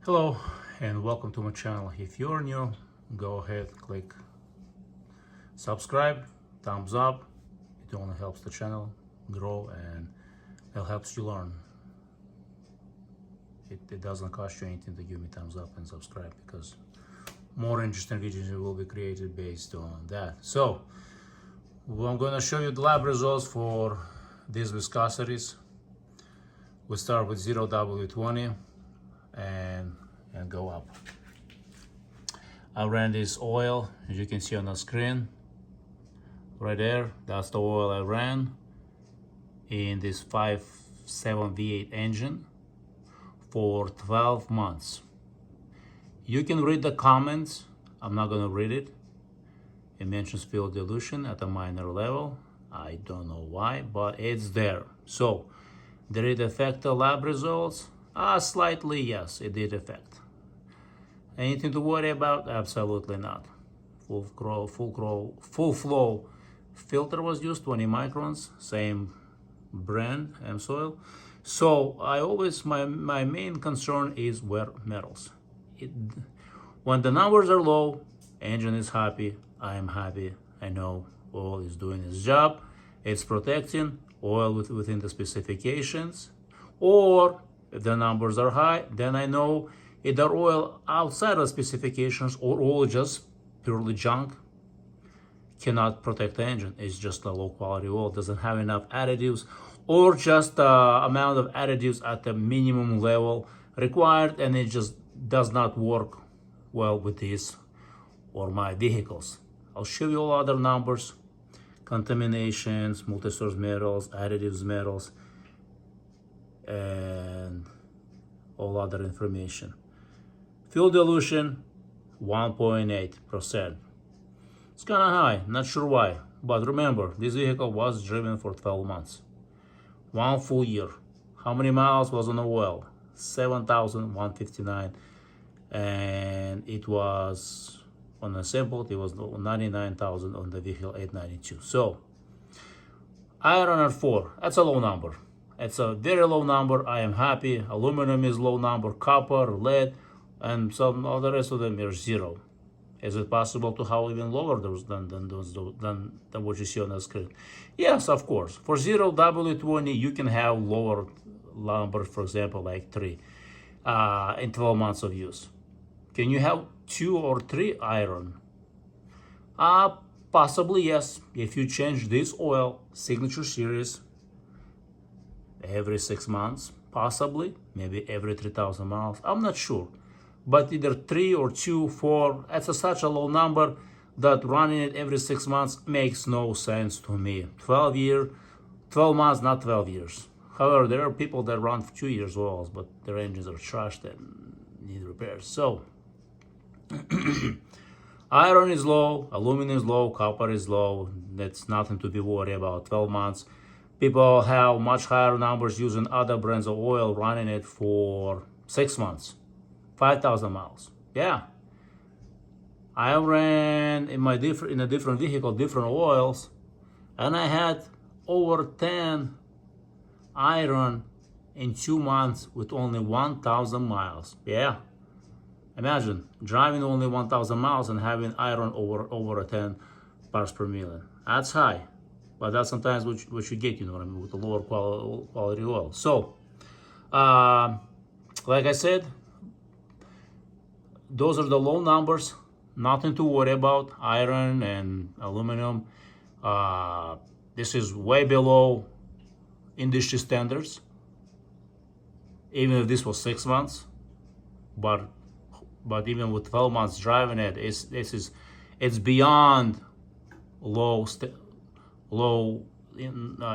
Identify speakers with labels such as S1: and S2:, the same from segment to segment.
S1: Hello and welcome to my channel. If you're new, go ahead, click subscribe, thumbs up. It only helps the channel grow and it helps you learn. It doesn't cost you anything to give me thumbs up and subscribe, because more interesting videos will be created based on that. So I'm going to show you the lab results for these viscosities. We start with 0W-20 and go up. I ran this oil, as you can see on the screen right there. That's the oil I ran in this 5.7 V8 engine for 12 months. You can read the comments. I'm not going to read it. It mentions fuel dilution at a minor level. I don't know why, but it's there. So did it affect the lab results? Slightly, yes, it did affect. Anything to worry about? Absolutely not. Full flow filter was used, 20 microns, same brand, amsoil. So my main concern is wear metals. When the numbers are low, engine is happy, I am happy. I know oil is doing its job. It's protecting oil within the specifications. Or if the numbers are high, then I know either oil outside of specifications or oil just purely junk, cannot protect the engine. It's just a low quality oil, doesn't have enough additives, or just the amount of additives at the minimum level required, and it just does not work well with this or my vehicles. I'll show you all other numbers, contaminations, multi-source metals, additives metals, and all other information. Fuel dilution, 1.8%. It's kind of high, not sure why. But remember, this vehicle was driven for 12 months. 1 full year. How many miles was on the oil? 7,159. And it was, on the sample, it was 99,000 on the vehicle, 892. So, iron at 4, that's a low number. It's a very low number. I am happy. Aluminum is low number, copper, lead, and some all the rest of them are 0. Is it possible to have even lower those than what you see on the screen? Yes, of course. For 0W-20, you can have lower numbers, for example, like 3 in 12 months of use. Can you have 2 or 3 iron? Possibly, yes. If you change this oil, signature series, every 6 months, possibly, maybe every 3,000 miles, I'm not sure. But either 3 or 2, 4, that's such a low number that running it every 6 months makes no sense to me. 12 months, not 12 years. However, there are people that run for 2 years oils, but their engines are trashed and need repairs. So, iron is low, aluminum is low, copper is low. That's nothing to be worried about. 12 months. People have much higher numbers using other brands of oil, running it for 6 months, 5,000 miles. Yeah, I ran in a different vehicle, different oils, and I had over 10 iron in 2 months with only 1,000 miles. Yeah, imagine driving only 1,000 miles and having iron over 10 parts per million. That's high. But that's sometimes what you get, you know what I mean, with the lower quality oil. So, like I said, those are the low numbers. Nothing to worry about. Iron and aluminum. This is way below industry standards. Even if this was 6 months, but even with 12 months driving it, it's beyond low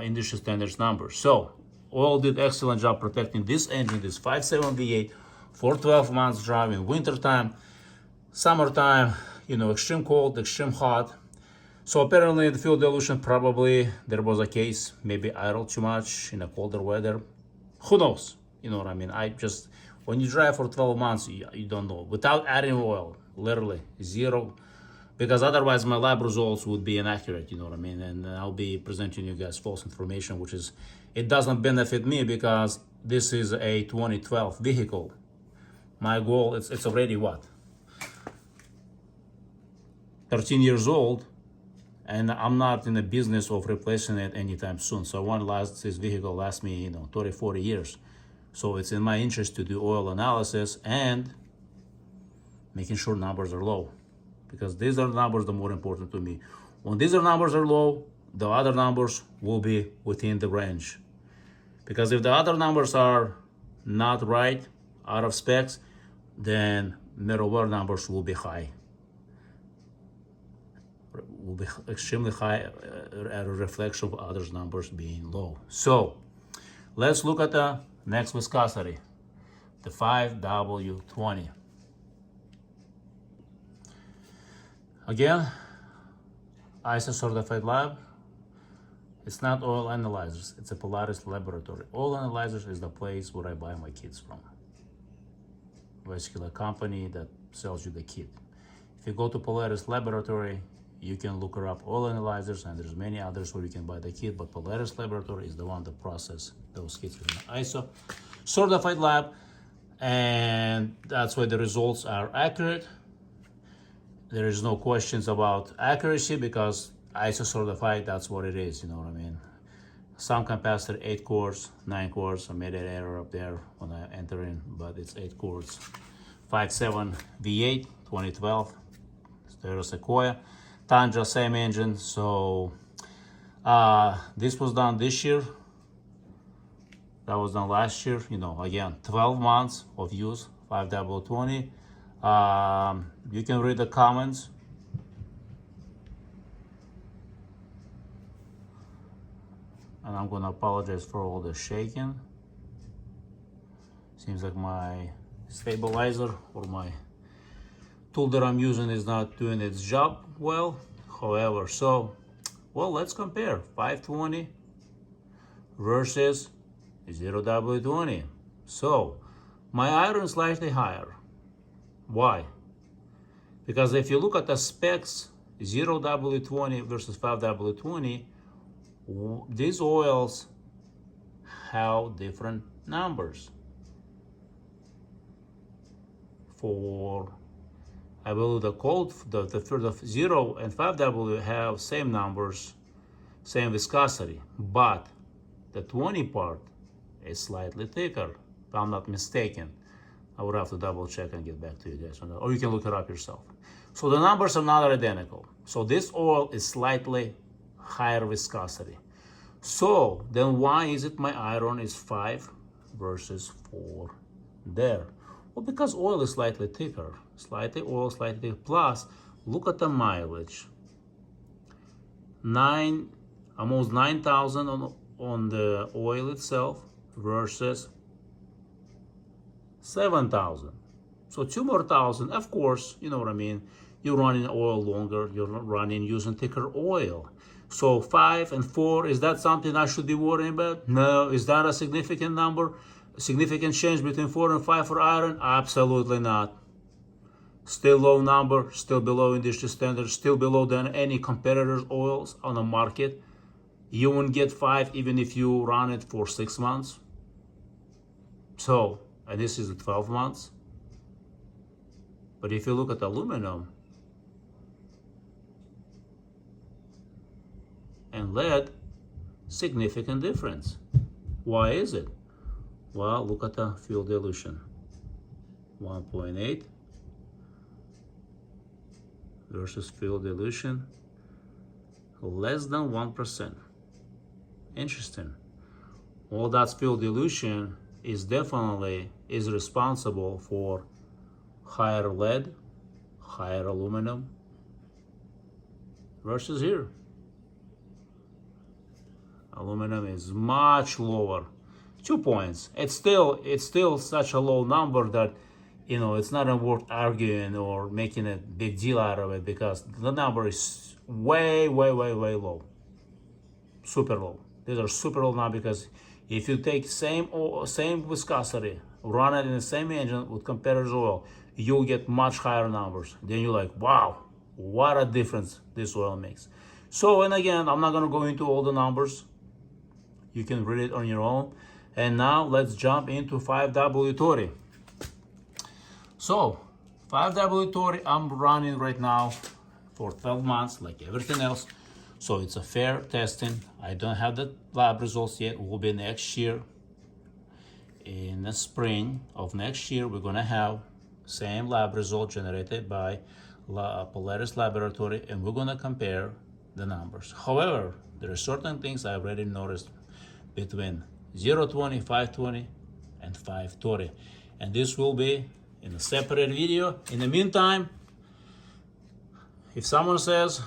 S1: industry standards numbers. So oil did excellent job protecting this engine, this 5.7 V8, for 12 months driving, wintertime, summertime, you know, extreme cold, extreme hot. So apparently the fuel dilution, probably there was a case, maybe idle too much in a colder weather. Who knows? You know what I mean? When you drive for 12 months, you don't know. Without adding oil, literally 0. Because otherwise my lab results would be inaccurate, you know what I mean? And I'll be presenting you guys false information, which is, it doesn't benefit me because this is a 2012 vehicle. my goal, it's already what? 13 years old, and I'm not in the business of replacing it anytime soon. So I want this vehicle last me, 30, 40 years. So it's in my interest to do oil analysis and making sure numbers are low, because these are numbers the more important to me. When these numbers are low, the other numbers will be within the range. Because if the other numbers are not right, out of specs, then middleware numbers will be high. Will be extremely high, a reflection of others numbers being low. So let's look at the next viscosity, the 5W-20. Again, ISO certified lab. It's not oil analyzers, it's a Polaris laboratory. Oil analyzers is the place where I buy my kits from. Basically a company that sells you the kit. If you go to Polaris laboratory, you can look her up oil analyzers, and there's many others where you can buy the kit, but Polaris laboratory is the one that process those kits with an ISO certified lab, and that's why the results are accurate. There is no questions about accuracy because ISO certified, that's what it is, you know what I mean? Some capacitor 8 quarts, 9 quarts. I made an error up there when I enter in, but it's 8 quarts. 5.7 V8 2012, Toyota Sequoia. Tundra, same engine. So this was done this year. That was done last year. Again, 12 months of use, 5W-20. You can read the comments. And I'm gonna apologize for all the shaking. Seems like my stabilizer or my tool that I'm using is not doing its job well. However, let's compare 520 versus 0W-20. So my iron is slightly higher. Why? Because if you look at the specs, 0W-20 versus 5W-20, these oils have different numbers. I believe the 0 and 5W have same numbers, same viscosity, but the 20 part is slightly thicker, if I'm not mistaken. I would have to double check and get back to you guys on that, or you can look it up yourself. So the numbers are not identical. So this oil is slightly higher viscosity. So then why is it my iron is 5 versus 4 there? Well, because oil is slightly thicker. Oil slightly thicker. Plus, look at the mileage. Almost 9,000 on the oil itself versus 7,000. So 2 more thousand. Of course, you know what I mean. You're running oil longer. You're running using thicker oil. So 5 and 4, is that something I should be worrying about? No. Is that a significant number? A significant change between 4 and 5 for iron? Absolutely not. Still low number, still below industry standards, still below than any competitor's oils on the market. You won't get 5 even if you run it for 6 months. So, and this is 12 months. But if you look at aluminum and lead, significant difference. Why is it? Well, look at the fuel dilution. 1.8 versus fuel dilution less than 1%. Interesting. Well, that fuel dilution is definitely responsible for higher lead, higher aluminum versus here. Aluminum is much lower. 2 points. It's still such a low number that it's not worth arguing or making a big deal out of it, because the number is way low. Super low. These are super low now, because if you take same viscosity, run it in the same engine with competitor's oil, you'll get much higher numbers. Then you're like, wow, what a difference this oil makes. So, and again, I'm not gonna go into all the numbers. You can read it on your own. And now let's jump into 5W-30. So 5W-30 I'm running right now for 12 months like everything else. So it's a fair testing. I don't have the lab results yet. It will be next year. In the spring of next year, we're gonna have same lab result generated by Polaris Laboratory, and we're gonna compare the numbers. However, there are certain things I already noticed between 0W-20, 5W-20, and 5W-30. And this will be in a separate video. In the meantime, if someone says,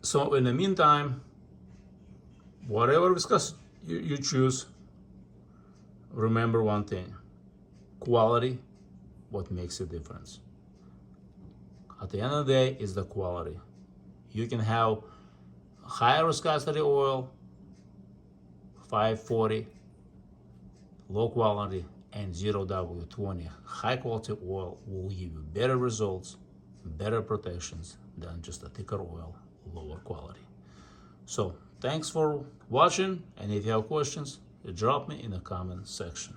S1: so in the meantime, whatever discuss you choose, remember one thing: quality, what makes a difference. At the end of the day, is the quality. You can have higher viscosity oil, 5W-40, low quality, and 0W-20. High quality oil will give you better results, better protections than just a thicker oil, lower quality. So thanks for watching, and if you have questions, drop me in the comment section.